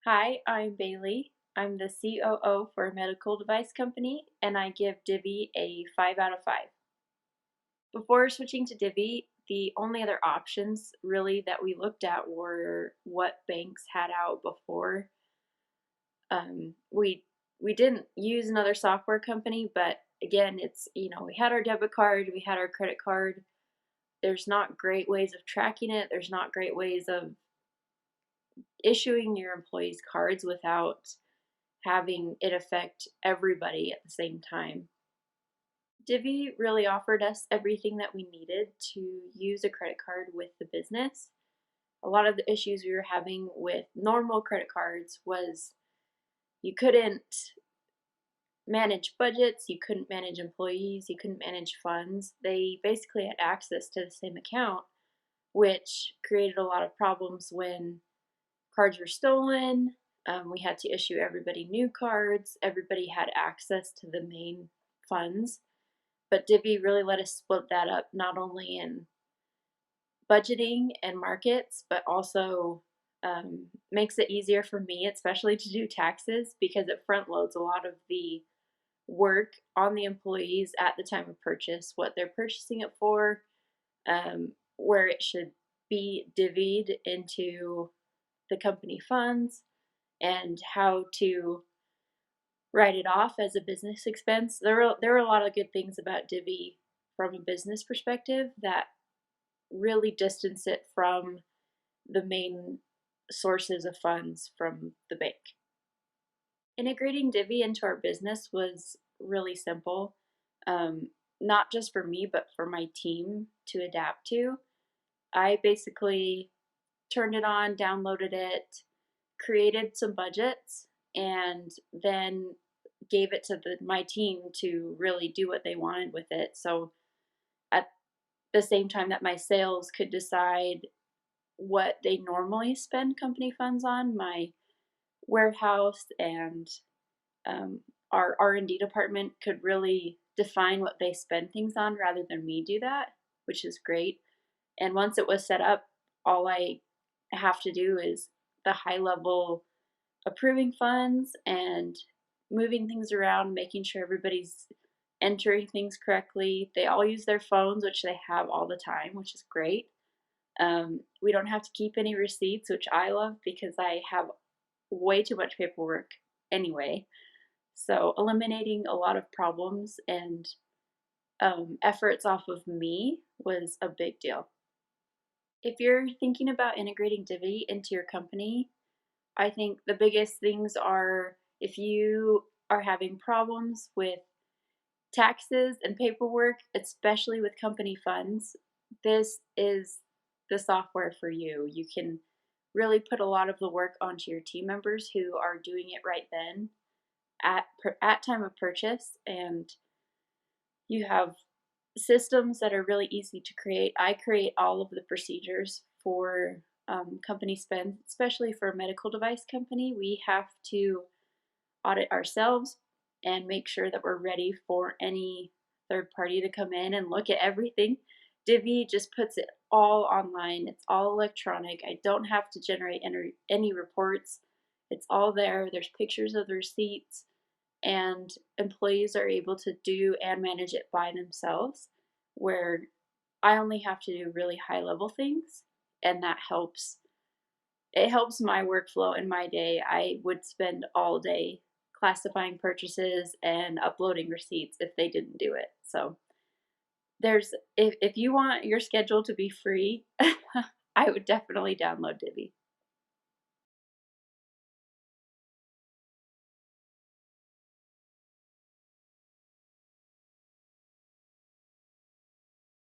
Hi, I'm Bailey. I'm the COO for a medical device company, and I give Divvy a 5 out of 5. Before switching to Divvy, the only other options really that we looked at were what banks had out before. We didn't use another software company, but again, we had our debit card, we had our credit card. There's not great ways of tracking it. There's not great ways of issuing your employees cards without having it affect everybody at the same time. Divvy really offered us everything that we needed to use a credit card with the business. A lot of the issues we were having with normal credit cards was you couldn't manage budgets, you couldn't manage employees, you couldn't manage funds. They basically had access to the same account, which created a lot of problems when cards were stolen. We had to issue everybody new cards. Everybody had access to the main funds. But Divvy really let us split that up, not only in budgeting and markets, but also makes it easier for me, especially to do taxes, because it front loads a lot of the work on the employees at the time of purchase, what they're purchasing it for, where it should be divvied into the company funds, and how to write it off as a business expense. There were a lot of good things about Divvy from a business perspective that really distance it from the main sources of funds from the bank. Integrating Divvy into our business was really simple, not just for me, but for my team to adapt to. I basically turned it on, downloaded it, created some budgets, and then gave it to my team to really do what they wanted with it. So at the same time that my sales could decide what they normally spend company funds on, my warehouse and our R&D department could really define what they spend things on rather than me do that, which is great. And once it was set up, all I have to do is the high level approving funds and moving things around, making sure everybody's entering things correctly. They all use their phones, which they have all the time, which is great. We don't have to keep any receipts, which I love because I have way too much paperwork anyway. So eliminating a lot of problems and efforts off of me was a big deal. If you're thinking about integrating Divvy into your company, I think the biggest things are if you are having problems with taxes and paperwork, especially with company funds, this is the software for you. You can really put a lot of the work onto your team members who are doing it right then at time of purchase, and you have systems that are really easy to create. I create all of the procedures for company spend, especially for a medical device company. We have to audit ourselves and make sure that we're ready for any third party to come in and look at everything. Divvy just puts it all online. It's all electronic. I don't have to generate any reports. It's all there. There's pictures of the receipts, and employees are able to do and manage it by themselves, where I only have to do really high level things, and that helps. It helps my workflow in my day. I would spend all day classifying purchases and uploading receipts if they didn't do it. So if you want your schedule to be free, I would definitely download Divvy.